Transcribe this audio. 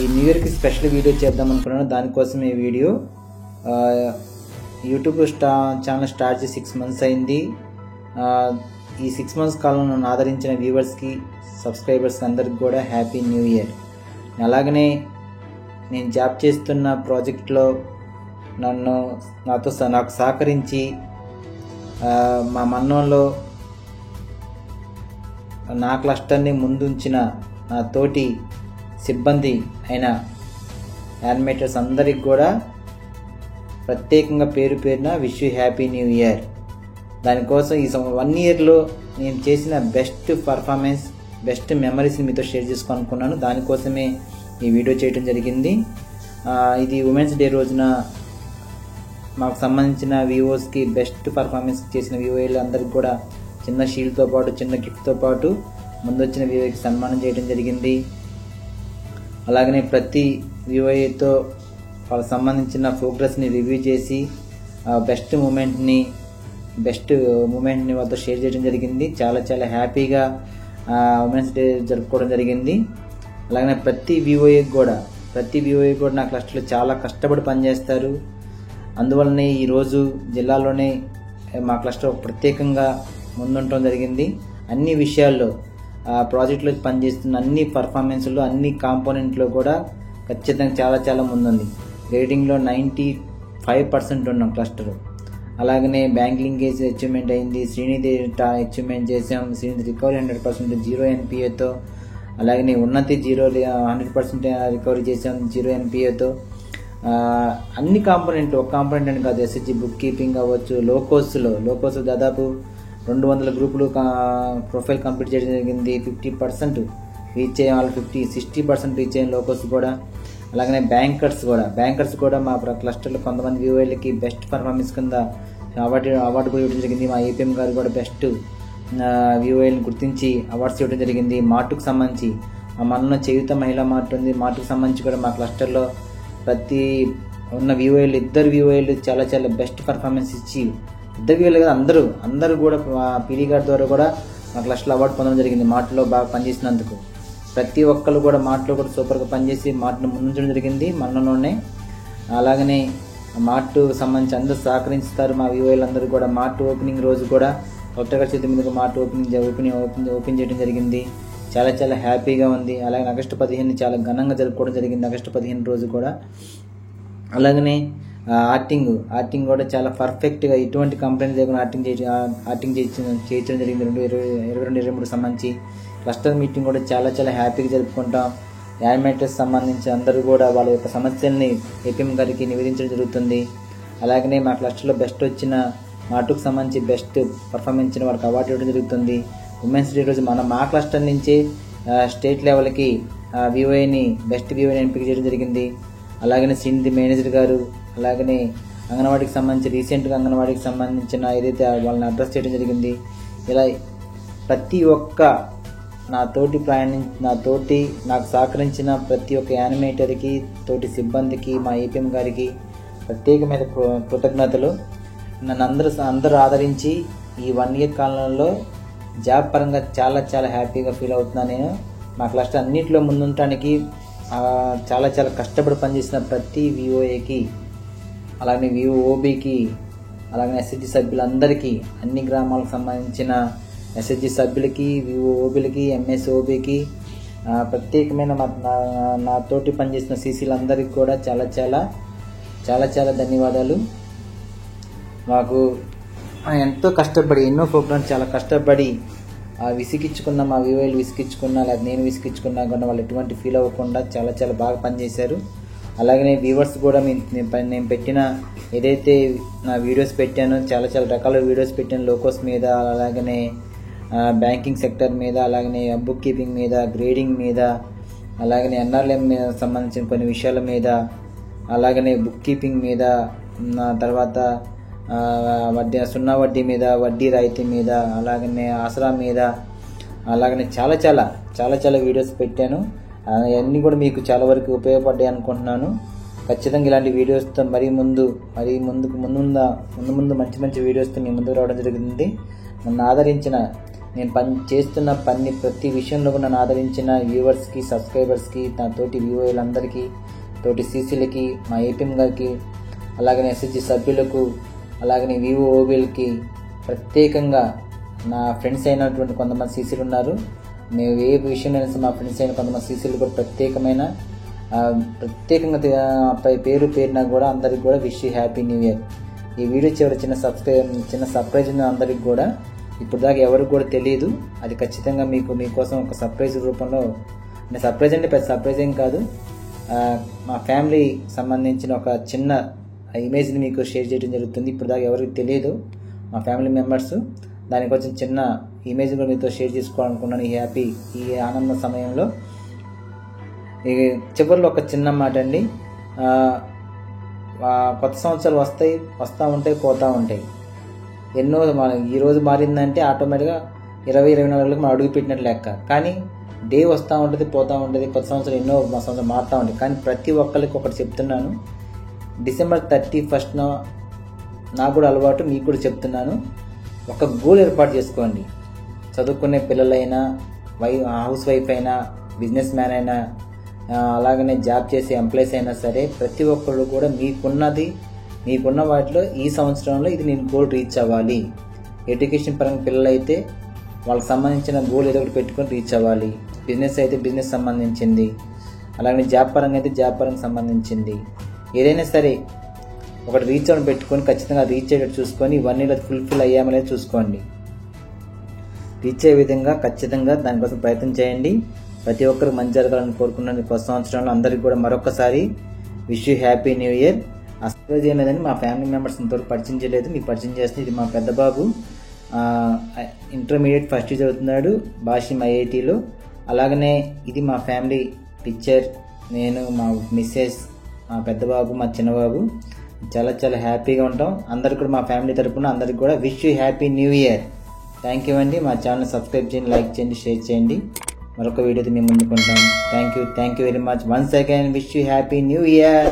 ఈ న్యూ ఇయర్కి special video చేద్దాం అనుకున్నాను. దానికోసం ఈ వీడియో. యూట్యూబ్ ఛానల్ స్టార్ట్ చేసి 6 months అయింది. ఈ 6 months కాలంలో నన్ను ఆదరించిన వ్యూవర్స్కి, సబ్స్క్రైబర్స్ అందరికి కూడా హ్యాపీ న్యూ ఇయర్. అలాగనే నేను జాబ్ చేస్తున్న ప్రాజెక్ట్లో నాకు సహకరించి మా మన్నంలో నా క్లస్టర్ని ముందుంచిన నా తోటి సిబ్బంది అయిన యానిమేటర్స్ అందరికి కూడా ప్రత్యేకంగా పేరు పేరున wish you happy new year. దానికోసం ఈ 1 yearలో నేను చేసిన బెస్ట్ పర్ఫార్మెన్స్, బెస్ట్ మెమరీస్ని మీతో షేర్ చేసుకోవాలనుకున్నాను. దానికోసమే ఈ వీడియో చేయడం జరిగింది. ఇది ఉమెన్స్ డే రోజున మాకు సంబంధించిన వివోస్కి బెస్ట్ పర్ఫార్మెన్స్ చేసిన వివోలు అందరికి కూడా చిన్న షీల్డ్తో పాటు, చిన్న గిఫ్ట్తో పాటు ముందొచ్చిన వివోకి సన్మానం చేయడం జరిగింది. అలాగనే ప్రతి వివోతో వాళ్ళకి సంబంధించిన ప్రోగ్రెస్ని రివ్యూ చేసి బెస్ట్ మూమెంట్ని వాళ్ళతో షేర్ చేయడం జరిగింది. చాలా చాలా హ్యాపీగా ఉమెన్స్ డే జరుపుకోవడం జరిగింది. అలాగనే ప్రతి వివోకి కూడా నా క్లస్టర్లో చాలా కష్టపడి పనిచేస్తారు. అందువల్లనే ఈరోజు జిల్లాలోనే మా క్లస్టర్ ప్రత్యేకంగా ముందుండటం జరిగింది. అన్ని విషయాల్లో ప్రాజెక్టులో పనిచేస్తున్న అన్ని పర్ఫార్మెన్స్లో, అన్ని కాంపోనెంట్లో కూడా ఖచ్చితంగా చాలా చాలా ముందుంది. రేటింగ్లో 95% ఉన్నాం క్లస్టర్. అలాగనే బ్యాంక్ లింకేజ్ అచీవ్మెంట్ అయింది. శ్రీనిధి అచీవ్మెంట్ చేసాం. శ్రీనిధి రికవరీ 100%, 0 NPAతో. అలాగనే ఉన్నతి 100% రికవరీ చేసాం, 0 NPAతో. అన్ని కాంపోనెంట్లు, ఒక కాంపోనెంట్ అని కాదు, SHG బుక్ కీపింగ్ అవ్వచ్చు, లోకోస్ దాదాపు 200 గ్రూపులు ప్రొఫైల్ కంప్లీట్ చేయడం జరిగింది. 50% రీచ్ అయ్యాం, వాళ్ళు 60% రీచ్ అయ్యాం లోకోస్ కూడా. అలాగనే బ్యాంకర్స్ కూడా మా క్లస్టర్లో కొంతమంది వివోలకి బెస్ట్ పర్ఫార్మెన్స్ కింద అవార్డు కూడా ఇవ్వడం జరిగింది. మా APM గారు కూడా బెస్ట్ వివోల్ని గుర్తించి అవార్డ్స్ ఇవ్వడం జరిగింది. మార్టుకు సంబంధించి మన చేయుత మహిళా మార్ట్ ఉంది. మార్టుకు సంబంధించి కూడా మా క్లస్టర్లో ప్రతి ఉన్న ఇద్దరు వివోలు చాలా చాలా బెస్ట్ పర్ఫార్మెన్స్ ఇచ్చి, ఇద్దరు వివోలు కదా అందరూ కూడా పీడీ గారి ద్వారా కూడా మా క్లస్టర్లో అవార్డు పొందడం జరిగింది. మార్టులో బాగా పనిచేసినందుకు ప్రతి ఒక్కరు కూడా మార్టులో కూడా సూపర్గా పనిచేసి మార్టును ముందుంచడం జరిగింది మనలోనే. అలాగనే మార్టు సంబంధించి అందరూ సహకరిస్తారు. మా వివోలు అందరూ కూడా మార్టు ఓపెనింగ్ రోజు కూడా కొత్తగా చేతి మీదుగా మార్టు ఓపెన్ చేయడం జరిగింది. చాలా చాలా హ్యాపీగా ఉంది. అలాగే ఆగస్టు 15 చాలా ఘనంగా జరుపుకోవడం జరిగింది. ఆగస్టు 15 రోజు కూడా. అలాగనే ఆర్టింగ్ కూడా చాలా పర్ఫెక్ట్గా, ఎటువంటి కంప్లైంట్ లేకుండా ఆర్టింగ్ చేయించడం జరిగింది. 2022-23 సంబంధించి క్లస్టర్ మీటింగ్ కూడా చాలా చాలా హ్యాపీగా జరుపుకుంటాం. యానిమేటర్స్ సంబంధించి అందరూ కూడా వాళ్ళ యొక్క సమస్యల్ని APM గారికి నివేదించడం జరుగుతుంది. అలాగనే మా క్లస్టర్లో బెస్ట్ వచ్చిన మార్టుకు సంబంధించి బెస్ట్ పర్ఫార్మెన్స్ ఇచ్చిన వాళ్ళకి అవార్డు ఇవ్వడం జరుగుతుంది. ఉమెన్స్ డే రోజు మా క్లస్టర్ నుంచి స్టేట్ లెవెల్కి బెస్ట్ వివోని ఎంపిక చేయడం జరిగింది. అలాగనే శ్రీనిధి మేనేజర్ గారు, అలాగనే అంగన్వాడీకి సంబంధించి రీసెంట్గా అంగన్వాడీకి సంబంధించిన ఏదైతే వాళ్ళని అడ్రస్ చేయడం జరిగింది. ఇలా ప్రతి ఒక్క నాకు సహకరించిన ప్రతి ఒక్క యానిమేటర్కి, తోటి సిబ్బందికి, మా APM గారికి ప్రత్యేకమైన కృతజ్ఞతలు. నన్ను అందరూ ఆదరించి ఈ 1 year కాలంలో జాబ్ పరంగా చాలా చాలా హ్యాపీగా ఫీల్ అవుతున్నాను. నేను మా క్లస్టర్ అన్నింటిలో ముందుండటానికి చాలా చాలా కష్టపడి పనిచేసిన ప్రతి వివోఏకి, అలాగే వివోఓబీకి, అలాగే SHG సభ్యులందరికీ, అన్ని గ్రామాలకు సంబంధించిన SHG సభ్యులకి, వివోఓబీలకి, MSOBకి, ప్రత్యేకమైన నా తోటి పనిచేసిన CCలందరికీ కూడా చాలా చాలా చాలా చాలా ధన్యవాదాలు. మాకు ఎంతో కష్టపడి, ఎన్నో ప్రోగ్రామ్స్ చాలా కష్టపడి విసిగించుకున్న మా వివోలు విసిగించుకున్నా, లేదా నేను విసిగించుకున్నా కూడా వాళ్ళు ఎటువంటి ఫీల్ అవ్వకుండా చాలా చాలా బాగా పనిచేశారు. అలాగనే వ్యూవర్స్ కూడా నేను పెట్టిన ఏదైతే నా వీడియోస్ పెట్టానో, చాలా చాలా రకాల వీడియోస్ పెట్టాను. లోకోస్ మీద, అలాగనే బ్యాంకింగ్ సెక్టర్ మీద, అలాగనే బుక్ కీపింగ్ మీద, గ్రేడింగ్ మీద, అలాగనే NRLM మీద సంబంధించిన కొన్ని విషయాల మీద, అలాగనే బుక్ కీపింగ్ మీద, తర్వాత సున్నా వడ్డీ మీద, వడ్డీ రాయితీ మీద, అలాగనే ఆసరా మీద, అలాగనే చాలా చాలా చాలా చాలా వీడియోస్ పెట్టాను. అవన్నీ కూడా మీకు చాలా వరకు ఉపయోగపడ్డాయి అనుకుంటున్నాను. ఖచ్చితంగా ఇలాంటి వీడియోస్తో ముందు మంచి మంచి వీడియోస్తో మీ ముందుకు రావడం జరుగుతుంది. నన్ను ఆదరించిన నేను చేస్తున్న ప్రతి విషయంలో కూడా నన్ను ఆదరించిన వ్యూవర్స్కి, సబ్స్క్రైబర్స్కి, నా తోటి వ్యూవర్లందరికీ, తోటి సీసీలకి, మా ఏపీఎం గారికి, అలాగనే ఎస్ఎస్జి సభ్యులకు, అలాగనే వివోఓబీలకి, ప్రత్యేకంగా నా ఫ్రెండ్స్ అయినటువంటి కొంతమంది సీసీలు ఉన్నారు. నేను ఏ విషయంలో మా ఫ్రెండ్స్ అయిన కొంతమంది సీసీలు కూడా ప్రత్యేకంగా పేరు పేరున కూడా అందరికి కూడా wish you happy new year. ఈ వీడియో చివరి చిన్న సర్ప్రైజ్ ఉంది అందరికి కూడా. ఇప్పుడు దాకా ఎవరికి కూడా తెలియదు. అది ఖచ్చితంగా మీకోసం ఒక సర్ప్రైజ్ రూపంలో, సర్ప్రైజ్ అంటే పెద్ద సర్ప్రైజ్ ఏం కాదు, మా ఫ్యామిలీ సంబంధించిన ఒక చిన్న ఇమేజ్ని మీకు షేర్ చేయడం జరుగుతుంది. ఇప్పుడు దాకా ఎవరికి తెలియదు మా ఫ్యామిలీ మెంబర్స్. దానికోసం చిన్న ఇమేజ్ కూడా మీతో షేర్ చేసుకోవాలనుకున్నాను ఈ ఆనంద సమయంలో. చివరిలో ఒక చిన్న మాట అండి. కొత్త సంవత్సరాలు వస్తూ ఉంటాయి, పోతూ ఉంటాయి. ఎన్నో ఈరోజు మారిందంటే ఆటోమేటిక్గా 20-24 మనం అడుగు పెట్టినట్టు లెక్క. కానీ డే వస్తూ ఉంటుంది, పోతూ ఉంటుంది. కొత్త సంవత్సరం ఎన్నో సంవత్సరం మారుతూ ఉంటాయి. కానీ ప్రతి ఒక్కరికి ఒకటి చెప్తున్నాను, December 31st నాకు కూడా అలవాటు, మీకు కూడా చెప్తున్నాను. ఒక గోల్ ఏర్పాటు చేసుకోండి. చదువుకునే పిల్లలైనా, హౌస్ వైఫ్ అయినా, బిజినెస్ మ్యాన్ అయినా, అలాగనే జాబ్ చేసే ఎంప్లాయీస్ అయినా సరే, ప్రతి ఒక్కళ్ళు కూడా మీకున్న వాటిలో ఈ సంవత్సరంలో ఇది నేను గోల్ రీచ్ అవ్వాలి. ఎడ్యుకేషన్ పరంగా పిల్లలైతే వాళ్ళకి సంబంధించిన గోల్ ఏదో ఒకటి పెట్టుకొని రీచ్ అవ్వాలి. బిజినెస్ అయితే బిజినెస్ సంబంధించింది, అలాగే జాబ్ పరంగా అయితే జాబ్ పరంగా సంబంధించింది. ఏదైనా సరే ఒకటి రీచ్ అవ్వడం పెట్టుకొని ఖచ్చితంగా రీచ్ అయ్యేటట్టు చూసుకొని 1 year ఫుల్ఫిల్ అయ్యామనేది చూసుకోండి. రీచ్ అయ్యే విధంగా ఖచ్చితంగా దానికోసం ప్రయత్నం చేయండి. ప్రతి ఒక్కరు మంచి జరగాలని కోరుకున్నాను. కొత్త సంవత్సరంలో అందరికీ కూడా మరొకసారి wish you happy new year. అసలు ఏం లేదని మా ఫ్యామిలీ మెంబర్స్ ఇంతవరకు పరిచయం చేయలేదు, మీకు పరిచయం చేస్తే ఇది మా పెద్ద బాబు, ఇంటర్మీడియట్ ఫస్ట్ ఇయర్ చదువుతున్నాడు భాషిం ఐఐటీలో. అలాగనే ఇది మా ఫ్యామిలీ పిక్చర్, నేను, మా మిస్సెస్, మా పెద్ద బాబు, మా చిన్నబాబు. చాలా చాలా హ్యాపీగా ఉంటాం. అందరికి కూడా మా ఫ్యామిలీ తరపున అందరికి కూడా wish you happy new year. Thank you అండి. మా ఛానల్ సబ్స్క్రైబ్ చేయండి, లైక్ చేయండి, షేర్ చేయండి. మరొక వీడియోతో మేము ముందుకుంటాం. Thank you very much. Once again wish you happy new year.